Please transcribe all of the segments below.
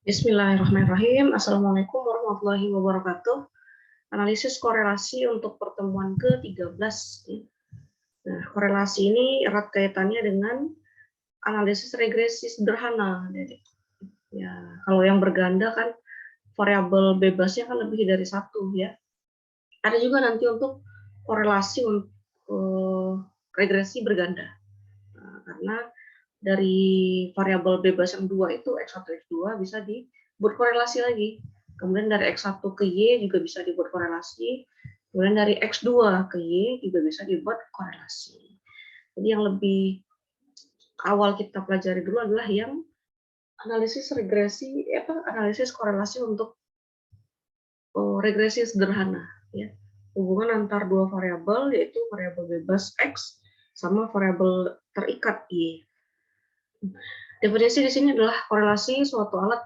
Bismillahirrahmanirrahim. Assalamualaikum warahmatullahi wabarakatuh. Analisis korelasi untuk pertemuan ke-13. Nah, korelasi ini erat kaitannya dengan analisis regresi sederhana. Ya, kalau yang berganda kan variabel bebasnya kan lebih dari satu ya. Ada juga nanti untuk korelasi untuk regresi berganda. Nah, karena dari variabel bebas yang dua itu X1, X2 bisa dibuat korelasi lagi. Kemudian dari X1 ke Y juga bisa dibuat korelasi. Kemudian dari X2 ke Y juga bisa dibuat korelasi. Jadi yang lebih awal kita pelajari dulu adalah yang analisis regresi, analisis korelasi untuk regresi sederhana. Ya. Hubungan antar dua variabel, yaitu variabel bebas X sama variabel terikat Y. Definisi di sini adalah korelasi suatu alat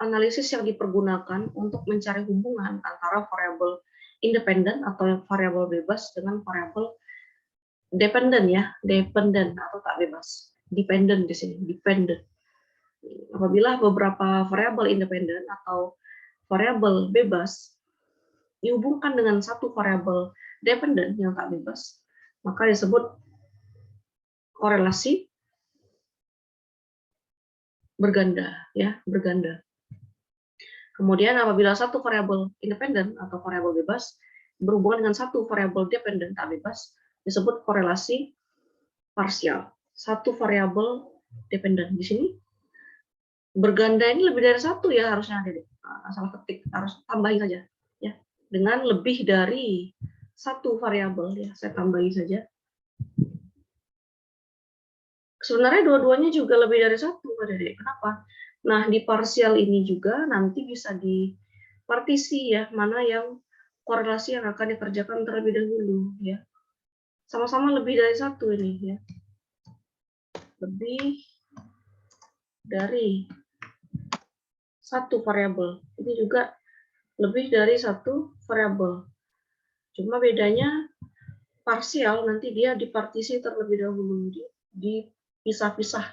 analisis yang dipergunakan untuk mencari hubungan antara variabel independen atau variabel bebas dengan variabel dependen ya, dependen atau tak bebas. Dependent di sini, dependent. Apabila beberapa variabel independen atau variabel bebas dihubungkan dengan satu variabel dependen yang tak bebas, maka disebut korelasi berganda ya, berganda. Kemudian apabila satu variabel independen atau variabel bebas berhubungan dengan satu variabel dependen tak bebas, disebut korelasi parsial. Satu variabel dependen di sini berganda ini lebih dari satu ya harusnya, Dedek. Salah ketik, harus tambahin saja ya. Dengan lebih dari satu variabel ya, saya tambahin saja. Sebenarnya dua-duanya juga lebih dari satu, Dedek. Kenapa? Nah, di parsial ini juga nanti bisa dipartisi ya, mana yang korelasi yang akan dikerjakan terlebih dahulu ya. Sama-sama lebih dari satu ini ya. Lebih dari satu variabel. Ini juga lebih dari satu variabel. Cuma bedanya parsial nanti dia dipartisi terlebih dahulu, dipisah-pisah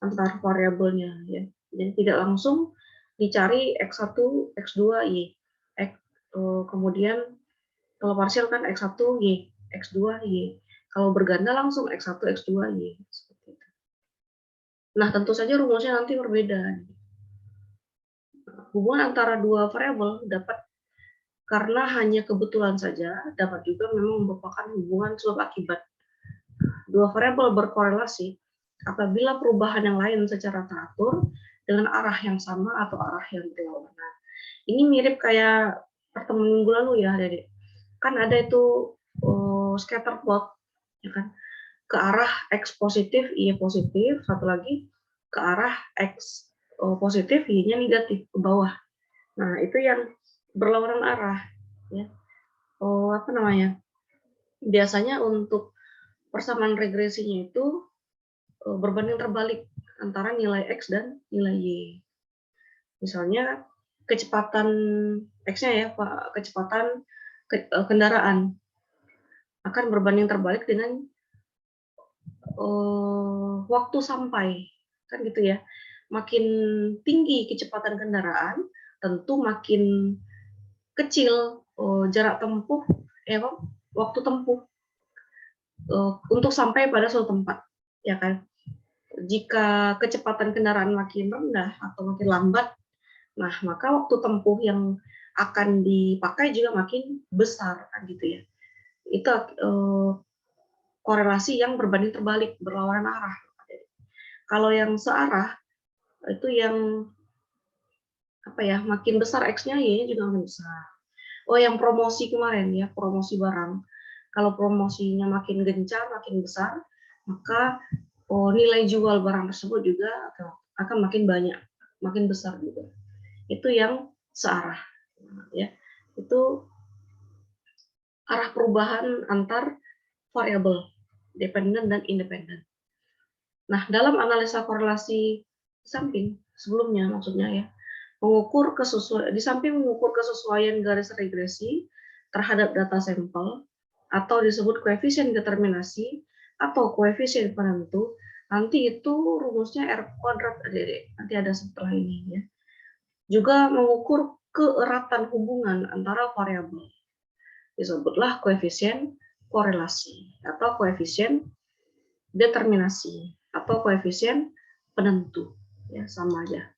antar variabelnya ya. Jadi tidak langsung dicari X1, X2, Y. Kemudian kalau parsial kan X1, Y, X2, Y. Kalau berganda langsung X1, X2, Y. Seperti itu. Nah, tentu saja rumusnya nanti berbeda. Hubungan antara dua variabel dapat karena hanya kebetulan saja, dapat juga memang merupakan hubungan sebab akibat. Dua variabel berkorelasi apabila perubahan yang lain secara teratur dengan arah yang sama atau arah yang berlawanan. Ini mirip kayak pertemuan minggu lalu ya, Dedek. Kan ada itu scatter plot, ya kan? Ke arah X positif, Y positif, satu lagi ke arah X positif, Y-nya negatif ke bawah. Nah, itu yang berlawanan arah, ya. Apa namanya? Biasanya untuk persamaan regresinya itu berbanding terbalik antara nilai X dan nilai Y. Misalnya kecepatan X-nya ya, kecepatan kendaraan akan berbanding terbalik dengan waktu sampai, kan gitu ya. Makin tinggi kecepatan kendaraan, tentu makin kecil jarak tempuh, waktu tempuh untuk sampai pada suatu tempat, ya kan. Jika kecepatan kendaraan makin rendah atau makin lambat, nah maka waktu tempuh yang akan dipakai juga makin besar, kan gitu ya. Itu korelasi yang berbanding terbalik, berlawanan arah. Kalau yang searah itu yang apa ya, makin besar X-nya, Y-nya juga makin besar. Oh, yang promosi kemarin ya, promosi barang. Kalau promosinya makin gencar, makin besar, maka nilai jual barang tersebut juga akan makin banyak, makin besar juga. Itu yang searah, ya. Itu arah perubahan antar variabel dependen dan independen. Nah, dalam analisa korelasi samping sebelumnya maksudnya ya, di samping mengukur kesesuaian garis regresi terhadap data sampel atau disebut koefisien determinasi atau koefisien penentu, nanti itu rumusnya R kuadrat, Adik-adik. Nanti ada setelah ini ya. juga mengukur keeratan hubungan antara variabel. Disebutlah koefisien korelasi atau koefisien determinasi atau koefisien penentu. Ya, sama aja.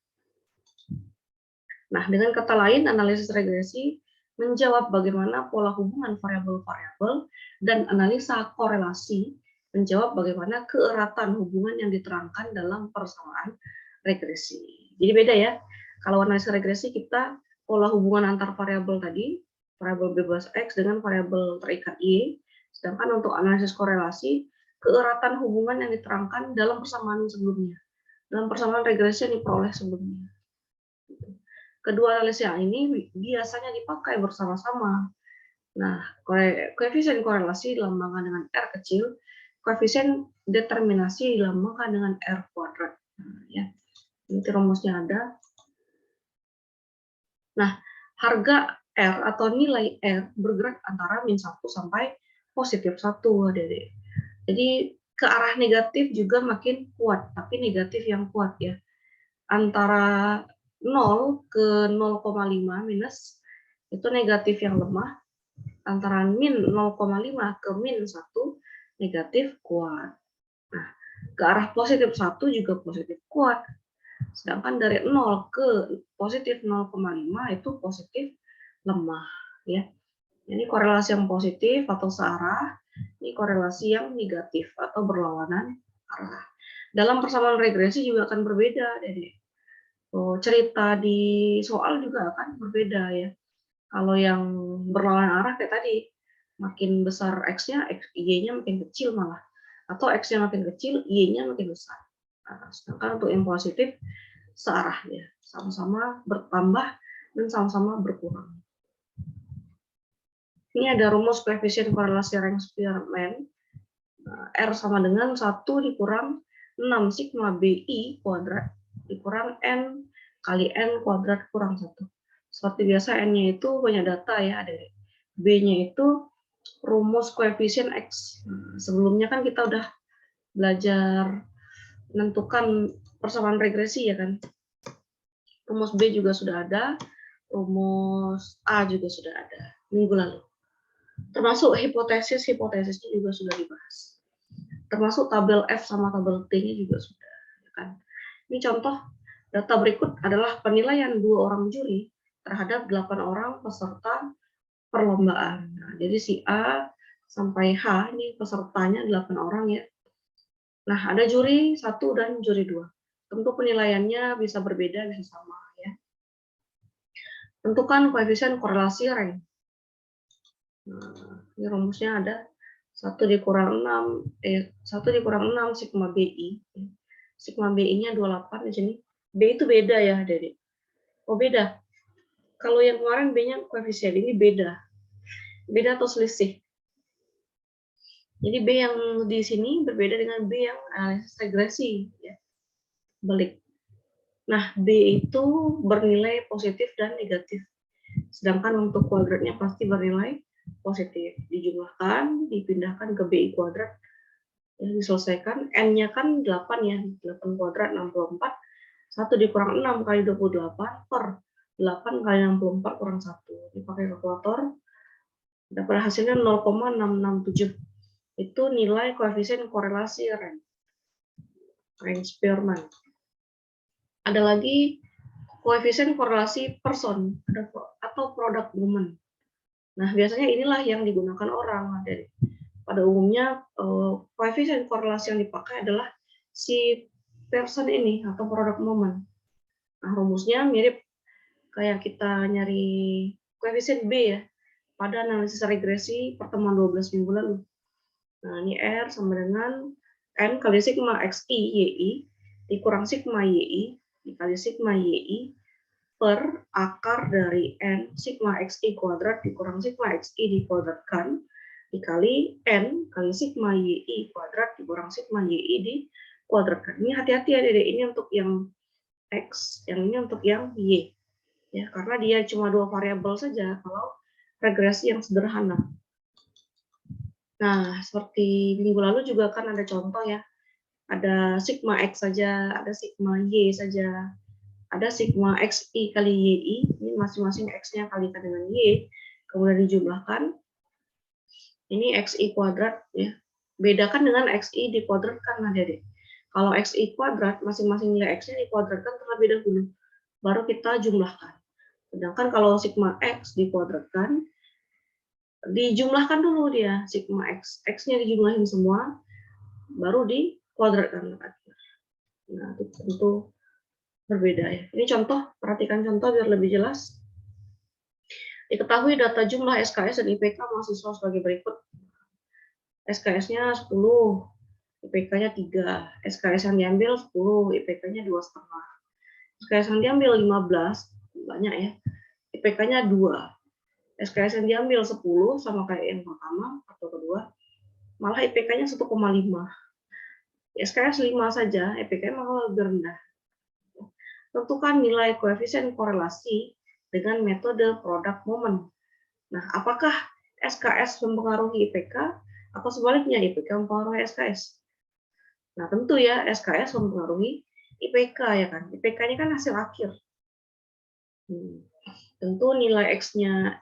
Nah, dengan kata lain, analisis regresi menjawab bagaimana pola hubungan variabel-variabel dan analisa korelasi menjawab bagaimana keeratan hubungan yang diterangkan dalam persamaan regresi. Jadi beda ya. Kalau analisis regresi kita pola hubungan antar variabel tadi, variabel bebas X dengan variabel terikat Y, sedangkan untuk analisis korelasi, keeratan hubungan yang diterangkan dalam persamaan sebelumnya, dalam persamaan regresi yang diperoleh sebelumnya. Kedua analisis yang ini biasanya dipakai bersama-sama. Nah, koefisien korelasi dilambangkan dengan R kecil, koefisien determinasi dilambangkan dengan R kuadrat. Nah, ya. Ini rumusnya ada. Nah, harga R atau nilai R bergerak antara min 1 sampai positif 1. Jadi ke arah negatif juga makin kuat, tapi negatif yang kuat ya. Antara 0 ke 0,5 minus itu negatif yang lemah, antara min 0,5 ke min 1 negatif kuat. Nah, ke arah positif 1 juga positif kuat. Sedangkan dari 0 ke positif 0,5 itu positif lemah ya. Ini korelasi yang positif atau searah, ini korelasi yang negatif atau berlawanan arah. Dalam persamaan regresi juga akan berbeda, Dede. Cerita di soal juga akan berbeda ya. Kalau yang berlawanan arah kayak tadi, makin besar X-nya, Y-nya makin kecil malah. Atau X-nya makin kecil, Y-nya makin besar. Nah, sedangkan untuk yang positif, searah ya. Sama-sama bertambah dan sama-sama berkurang. Ini ada rumus koefisien korelasi Range-Spearman. R sama dengan 1 dikurang 6 sigma BI kuadrat dikurang N kali N kuadrat kurang 1. Seperti biasa N-nya itu banyak data ya, ada B-nya itu rumus koefisien X. Sebelumnya kan kita udah belajar menentukan persamaan regresi ya kan. Rumus B juga sudah ada, rumus A juga sudah ada minggu lalu. Termasuk hipotesisnya juga sudah dibahas. Termasuk tabel F sama tabel T-nya juga sudah. Ya kan? Ini contoh data berikut adalah penilaian 2 orang juri terhadap 8 orang peserta perlombaan. Nah, jadi si A sampai H ini pesertanya 8 orang ya. Nah, ada juri 1 dan juri 2. Tentu penilaiannya bisa berbeda, bisa sama ya. Tentukan koefisien korelasi rank. Nah, ini rumusnya ada 1 dikurang 6 sigma BI. Sigma BI-nya 28 di sini. B itu beda ya, Dede. Oh, beda. Kalau yang kemarin B-nya koefisien, ini beda. Beda atau selisih. Jadi B yang di sini berbeda dengan B yang analisis regresi. Ya. Balik. Nah, B itu bernilai positif dan negatif. Sedangkan untuk kuadratnya pasti bernilai positif. Dijumlahkan, dipindahkan ke BI kuadrat. Ya, diselesaikan. N-nya kan 8 ya. 8 kuadrat 64. 1 dikurang 6 kali 28 per 8 kali 64 kurang 1. Dipakai kalkulator. Dapat hasilnya 0,667. Itu nilai koefisien korelasi Range-Spearman. Ada lagi koefisien korelasi person atau product moment. Nah, biasanya inilah yang digunakan orang. Pada umumnya koefisien korelasi yang dipakai adalah si person ini atau product moment. Nah, rumusnya mirip kayak kita nyari koefisien B ya pada analisis regresi pertemuan 12 minggu lalu. Nah, ini R sama dengan N kali sigma XI YI dikurang sigma YI dikali sigma YI per akar dari N sigma XI kuadrat dikurang sigma XI dikuadratkan dikali N kali sigma YI kuadrat dikurang sigma YI dikuadratkan. Ini hati-hati ya, Dede. Ini untuk yang X, yang ini untuk yang Y. Ya, karena dia cuma 2 variabel saja kalau regresi yang sederhana. Nah, seperti minggu lalu juga kan ada contoh ya. Ada sigma X saja, ada sigma Y saja, ada sigma xi kali yi, ini masing-masing x-nya kalikan dengan y, kemudian dijumlahkan. Ini xi kuadrat ya. Bedakan dengan xi dikuadratkan adik-adik. Kalau xi kuadrat, masing-masing nilai x-nya dikuadratkan terlebih dahulu, baru kita jumlahkan. Sedangkan kalau sigma x dikuadratkan, dijumlahkan dulu dia, sigma x. X-nya dijumlahin semua, baru dikuadratkan. Nah, itu tentu berbeda ya. Ini contoh, perhatikan contoh biar lebih jelas. Diketahui data jumlah SKS dan IPK mahasiswa sebagai berikut. SKS-nya 10, IPK-nya 3. SKS yang diambil 10, IPK-nya 2,5. SKS yang diambil 15, banyak ya. IPK-nya 2. SKS yang diambil 10, sama kayak yang pertama atau kedua, malah IPK-nya 1,5. SKS 5 saja, IPK-nya malah lebih rendah. Tentukan nilai koefisien korelasi dengan metode produk momen. Nah, apakah SKS mempengaruhi IPK atau sebaliknya IPK mempengaruhi SKS? Nah, tentu ya SKS mempengaruhi IPK ya kan. IPK-nya kan hasil akhir. Tentu nilai X-nya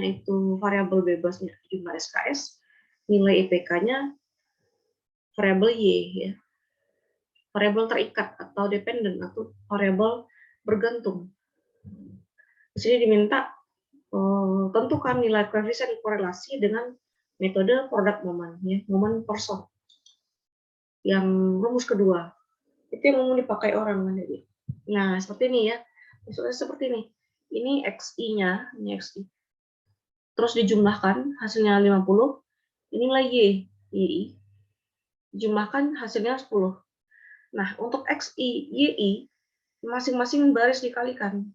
itu variabel bebasnya jumlah SKS, nilai IPK-nya variabel Y ya. Variabel terikat atau dependen atau variabel bergantung. Di sini diminta tentukan nilai koefisien korelasi dengan metode produk momen ya, momen person. Yang rumus kedua itu yang umum dipakai orang kan jadi. Nah, seperti ini ya. Misalnya seperti ini. Ini XI-nya, ini XI. Terus dijumlahkan hasilnya 50. Ini nilai YI. Dijumlahkan hasilnya 10. Nah, untuk XI, YI masing-masing baris dikalikan.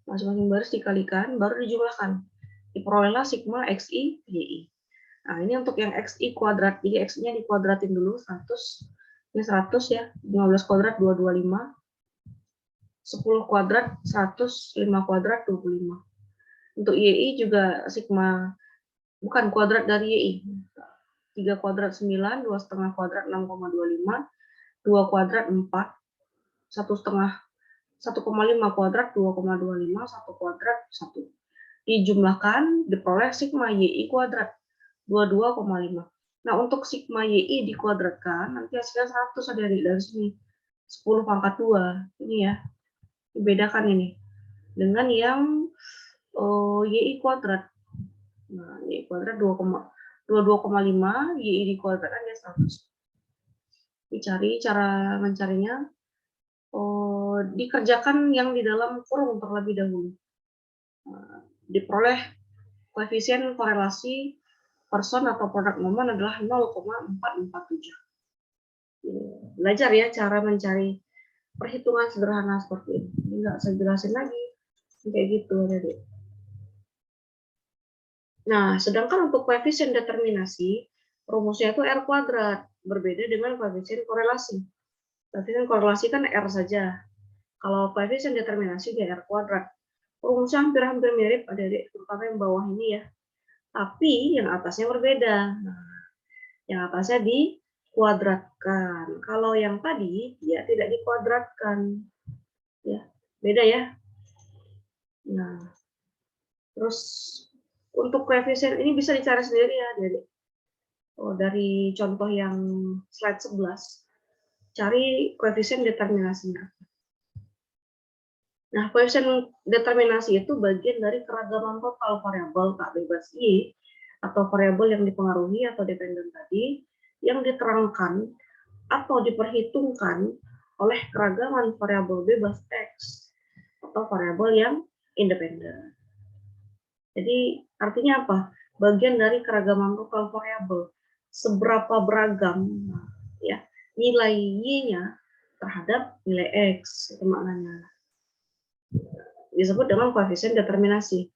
Masing-masing baris dikalikan baru dijumlahkan. Diperolehlah sigma XI, YI. Nah, ini untuk yang XI kuadrat. Jadi X-nya dikuadratin dulu 100. Ini 100 ya. 15 kuadrat 225. 10 kuadrat 100, 5 kuadrat 25. Untuk YI juga sigma bukan kuadrat dari YI. 3 kuadrat 9, 2,5 kuadrat 6,25, 2 kuadrat 4, 1,5 1,5 kuadrat 2,25, 1 kuadrat 1. Dijumlahkan diperoleh sigma YI kuadrat 22,5. Nah, untuk sigma YI dikuadratkan nanti hasilnya 100 ada dari sini. 10 pangkat 2. Ini ya. Dibedakan ini dengan yang YI kuadrat. Nah, YI kuadrat 22,5, YI dikuadratkan dia 100. Dicari cara mencarinya, dikerjakan yang di dalam kurung terlebih dahulu. Diperoleh koefisien korelasi person atau produk momen adalah 0,447. Belajar ya cara mencari perhitungan sederhana seperti ini. Ini nggak saya jelasin lagi. Kayak gitu. Jadi. Nah, sedangkan untuk koefisien determinasi, rumusnya itu R kuadrat. Berbeda dengan koefisien korelasi. Koefisien korelasi kan R saja. Kalau koefisien determinasi dia R kuadrat. Rumusnya hampir-hampir mirip, adik-adik, terutama yang bawah ini ya. Tapi yang atasnya berbeda. Nah, yang atasnya dikuadratkan. Kalau yang tadi dia tidak dikuadratkan. Ya, beda ya. Nah, terus untuk koefisien ini bisa dicari sendiri ya, adik-adik. Dari contoh yang slide 11. Cari koefisien determinasinya. Nah, koefisien determinasi itu bagian dari keragaman total variabel tak bebas Y atau variabel yang dipengaruhi atau dependen tadi yang diterangkan atau diperhitungkan oleh keragaman variabel bebas X atau variabel yang independen. Jadi artinya apa? Bagian dari keragaman total variabel. Seberapa beragam ya nilai Y-nya terhadap nilai X, itu maknanya. Disebut dengan koefisien determinasi.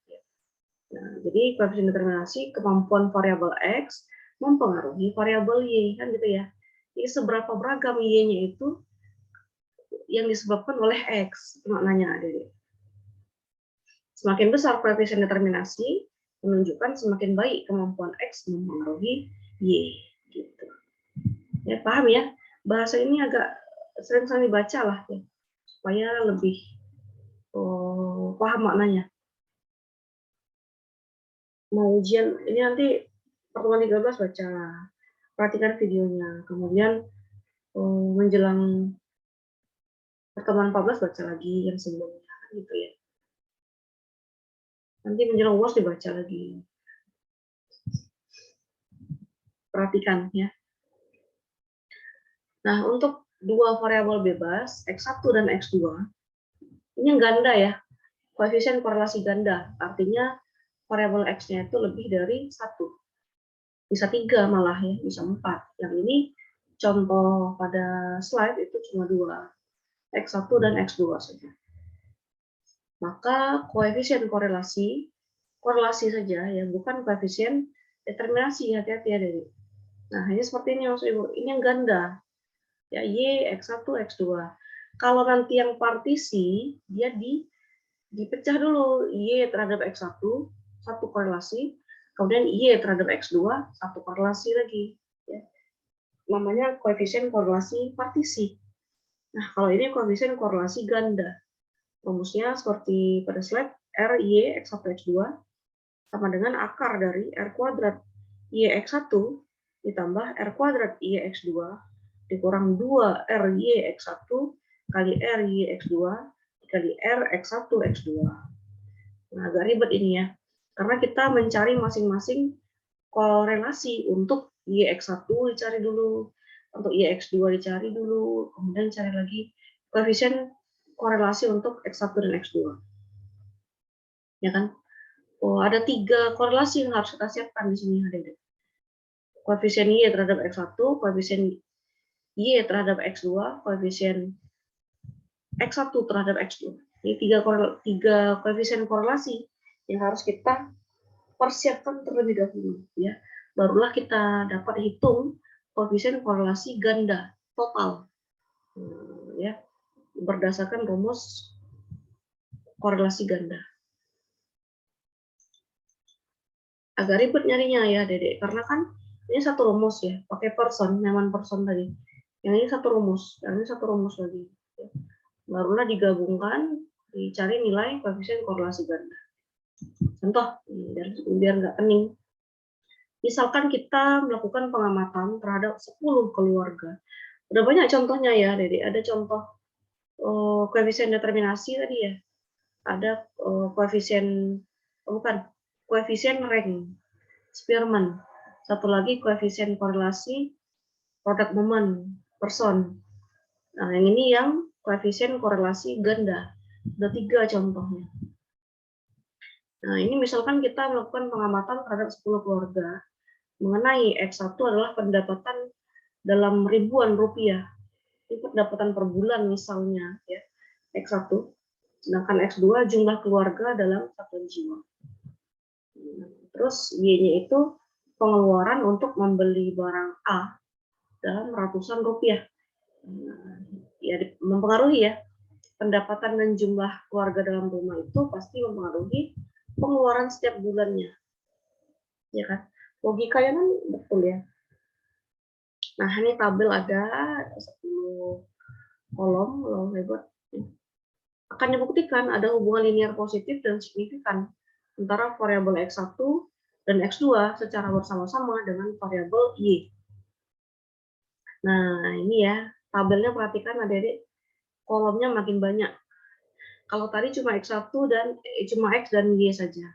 Nah, jadi koefisien determinasi kemampuan variabel X mempengaruhi variabel Y, kan gitu ya. Jadi seberapa beragam Y-nya itu yang disebabkan oleh X, maknanya adik. Semakin besar koefisien determinasi, menunjukkan semakin baik kemampuan X mempengaruhi Y. Gitu. Ya, paham ya? Bahasa ini agak sering-sering dibaca lah ya, supaya lebih paham maknanya. Mau ujian, ini nanti pertemuan 13 baca, perhatikan videonya. Kemudian menjelang pertemuan 14 baca lagi yang sebelumnya, gitu ya. Nanti menjelang UAS dibaca lagi. Perhatikan ya. Nah, untuk dua variabel bebas, X1 dan X2, ini yang ganda ya, koefisien korelasi ganda, artinya variabel X-nya itu lebih dari 1. Bisa 3 malah ya, bisa 4. Yang ini contoh pada slide itu cuma 2, X1 dan X2 saja. Maka koefisien korelasi saja ya, bukan koefisien determinasi, hati-hati ya dari. Nah, ini seperti ini maksud Ibu, ini yang ganda. Ya, Y, X1, X2. Kalau nanti yang partisi, dia dipecah dulu. Y terhadap X1, satu korelasi. Kemudian Y terhadap X2, satu korelasi lagi. Ya. Namanya koefisien korelasi partisi. Nah, kalau ini koefisien korelasi ganda. Rumusnya seperti pada slide, R, Y, X1, X2 sama dengan akar dari R kuadrat Y X1 ditambah R kuadrat Y X2 dikurang 2 RY X1 kali RY X2 dikali R X1 X2. Nah, agak ribet ini ya, karena kita mencari masing-masing korelasi. Untuk Y X1 dicari dulu, untuk Y X2 dicari dulu, kemudian cari lagi koefisien korelasi untuk X1 dan X2. Ya kan? Oh, ada 3 korelasi yang harus kita siapkan di sini, adik-adik. Koefisien Y terhadap X1, koefisien Y terhadap X2, koefisien X1 terhadap X2. Ini 3 koefisien korelasi yang harus kita persiapkan terlebih dahulu. Ya. Barulah kita dapat hitung koefisien korelasi ganda total. Ya, berdasarkan rumus korelasi ganda. Agak ribet nyarinya ya, Dedek, karena kan ini satu rumus ya, pakai person, nyaman person tadi. Yang ini satu rumus, yang ini satu rumus lagi. Barulah digabungkan, dicari nilai koefisien korelasi ganda. Contoh, biar nggak pening. Misalkan kita melakukan pengamatan terhadap 10 keluarga. Udah banyak contohnya ya, Dedek. Ada contoh koefisien determinasi tadi ya. Ada koefisien, koefisien rank, Spearman. Satu lagi koefisien korelasi produk moment, person. Nah, yang ini yang koefisien korelasi ganda. Ada 3 contohnya. Nah, ini misalkan kita melakukan pengamatan terhadap 10 keluarga. Mengenai X1 adalah pendapatan dalam ribuan rupiah. Ini pendapatan per bulan misalnya, ya, X1. Sedangkan X2 jumlah keluarga dalam satuan jiwa. Terus Y-nya itu pengeluaran untuk membeli barang A dalam ratusan rupiah. Ya, mempengaruhi ya. Pendapatan dan jumlah keluarga dalam rumah itu pasti mempengaruhi pengeluaran setiap bulannya. Ya kan? Logikanya kan betul ya. Nah, ini tabel ada 10 kolom, loh hebat. Akan dibuktikan ada hubungan linear positif dan signifikan antara variabel X1 dan X2 secara bersama-sama dengan variabel Y. Nah, ini ya, tabelnya perhatikan adik-adik, kolomnya makin banyak. Kalau tadi cuma X1 dan cuma X dan Y saja.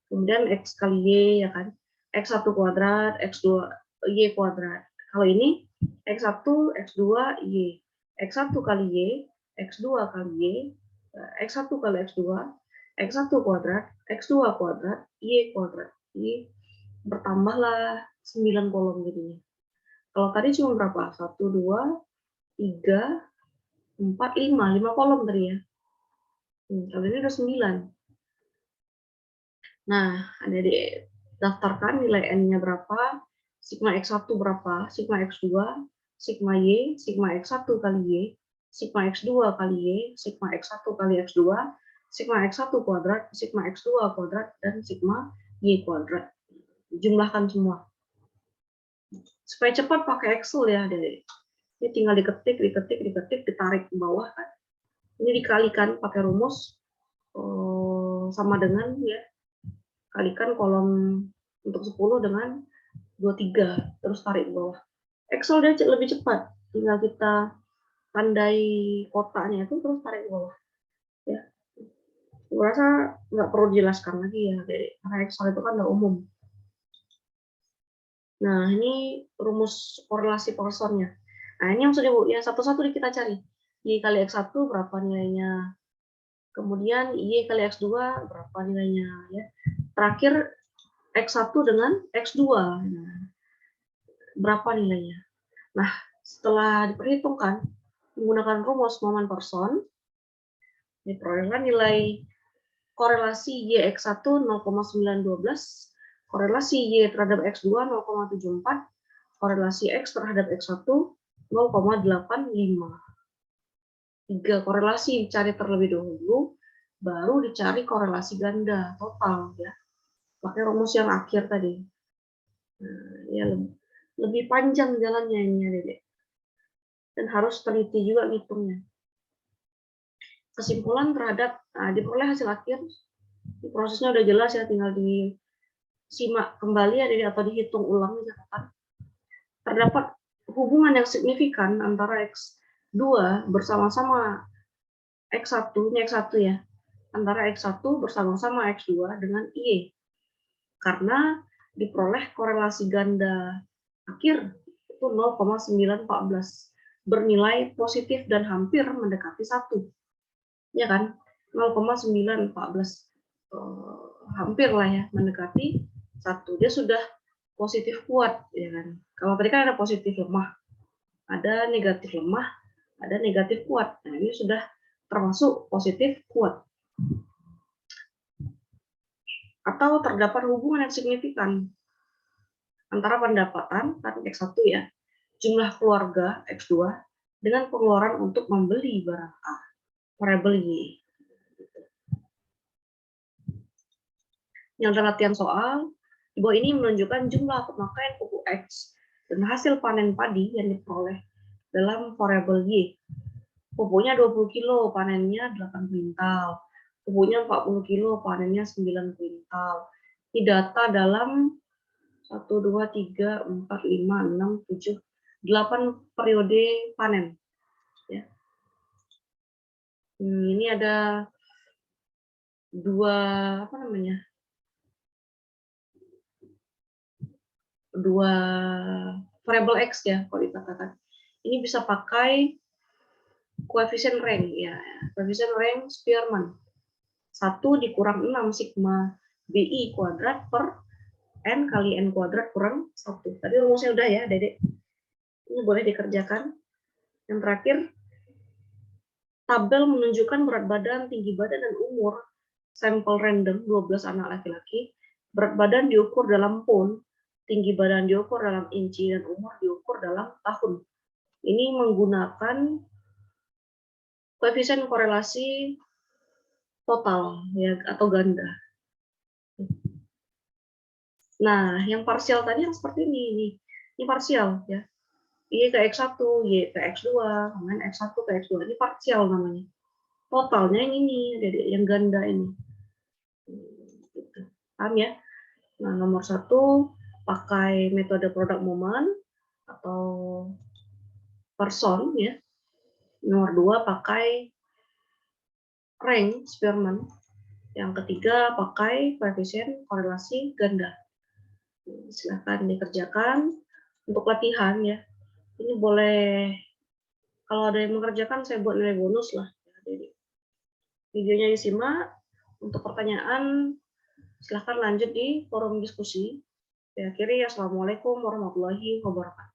Kemudian X kali Y ya kan. X1 kuadrat, X2 Y kuadrat. Kalau ini X1, X2, Y. X1 kali Y, X2 kali Y, X1 kali X2, X1 kuadrat, X2 kuadrat, Y kuadrat. Jadi bertambahlah 9 kolom jadinya. Kalau tadi cuma berapa? 1, 2, 3, 4, 5. 5 kolom tadi ya. Kalau ini udah 9. Nah, ada di daftarkan nilai N-nya berapa, sigma X1 berapa, sigma X2, sigma Y, sigma X1 kali Y, sigma X2 kali Y, sigma X1 kali X2, sigma X1 kuadrat, sigma X2 kuadrat, dan sigma Y kuadrat. Jumlahkan semua. Supaya cepat pakai Excel ya, Dede. Ini tinggal diketik, ditarik ke bawah kan. Ini dikalikan pakai rumus sama dengan ya, kalikan kolom untuk 10 dengan 23, terus tarik ke bawah. Excel dia lebih cepat, tinggal kita tandai kotaknya itu terus tarik ke bawah. Ya, gue rasa nggak perlu dijelaskan lagi ya, karena Excel itu kan udah umum. Nah, ini rumus korelasi personnya. Nah, ini yang sudah ya satu-satu kita cari. Y kali X1 berapa nilainya? Kemudian Y kali X2 berapa nilainya? Ya. Terakhir X1 dengan X2. Nah, berapa nilainya? Nah, setelah diperhitungkan menggunakan rumus Moman Person, diperolehkan nilai korelasi YX1 0,912, korelasi Y terhadap X2 0,74, korelasi X terhadap X1 0,85. 3 korelasi dicari terlebih dahulu, baru dicari korelasi ganda total ya. Pakai rumus yang akhir tadi. Nah, ya lebih panjang jalannya ini ya, Dedek. Dan harus teliti juga ngitungnya. Kesimpulan terhadap diperoleh hasil akhir, prosesnya udah jelas ya, tinggal disimak kembali ya, Dedek, atau dihitung ulang misalkan. Terdapat hubungan yang signifikan antara X2 bersama-sama X1, ini X1 ya, antara X1 bersama-sama X2 dengan Y. Karena diperoleh korelasi ganda akhir itu 0,914 bernilai positif dan hampir mendekati 1. Ya kan? 0,914 hampir lah ya mendekati 1. Dia sudah positif kuat ya kan. Kalau tadi kan ada positif lemah, ada negatif lemah, ada negatif kuat. Nah, ini sudah termasuk positif kuat. Atau terdapat hubungan yang signifikan antara pendapatan kan X1 ya, jumlah keluarga X2 dengan pengeluaran untuk membeli barang A, variabel Y. Yang latihan soal, di bawah ini menunjukkan jumlah pemakaian pupuk X dan hasil panen padi yang diperoleh dalam variabel Y. Pupuknya 20 kilo, panennya 8 kuintal. Pupuknya 40 kilo, panennya 9 kuintal. Ini data dalam 1, 2, 3, 4, 5, 6, 7, 8 periode panen. Ya. Ini ada dua variabel X ya kalau dikatakan. Ini bisa pakai koefisien rank ya, koefisien rank Spearman. 1 dikurang 6 sigma BI kuadrat per N kali N kuadrat kurang 1. Tadi rumusnya udah ya, Dedek. Ini boleh dikerjakan. Yang terakhir, tabel menunjukkan berat badan, tinggi badan, dan umur sampel random 12 anak laki-laki. Berat badan diukur dalam pound, tinggi badan diukur dalam inci, dan umur diukur dalam tahun. Ini menggunakan koefisien korelasi total ya atau ganda. Nah, yang parsial tadi yang seperti ini. Ini parsial ya. Y ke X1, Y ke X2, kemudian X1 ke X2. Ini parsial namanya. Totalnya yang ini, yang ganda ini. Paham ya? Nah, nomor 1 pakai metode product moment atau person ya. Nomor 2 pakai rank Spearman. Yang ketiga pakai koefisien korelasi ganda. Silakan dikerjakan untuk latihan ya. Ini boleh kalau ada yang mengerjakan saya buat nilai bonus lah. Jadi videonya disimak. Untuk pertanyaan silahkan lanjut di forum diskusi. Saya akhiri, assalamualaikum warahmatullahi wabarakatuh.